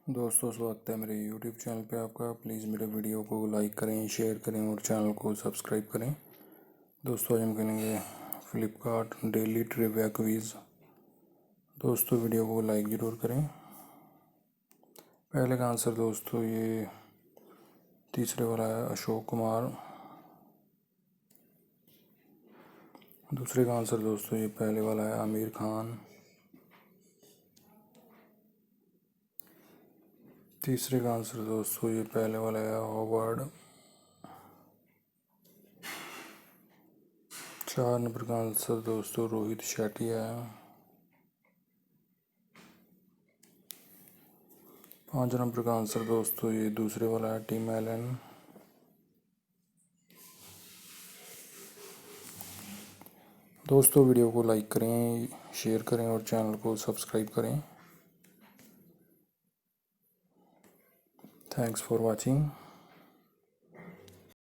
दोस्तों स्वागत है मेरे YouTube चैनल पे आपका। प्लीज़ मेरे वीडियो को लाइक करें, शेयर करें और चैनल को सब्सक्राइब करें। दोस्तों आज हम खेलेंगे फ्लिपकार्ट डेली ट्रिविया क्विज़। दोस्तों वीडियो को लाइक ज़रूर करें। पहले का आंसर दोस्तों ये तीसरे वाला है अशोक कुमार। दूसरे का आंसर दोस्तों ये पहले वाला है आमिर खान। तीसरे का आंसर दोस्तों ये पहले वाला है हॉवर्ड। 4 नंबर का आंसर दोस्तों रोहित शेट्टी है। 5 नंबर का आंसर दोस्तों ये दूसरे वाला है टीम एलन। दोस्तों वीडियो को लाइक करें, शेयर करें और चैनल को सब्सक्राइब करें। Thanks for watching.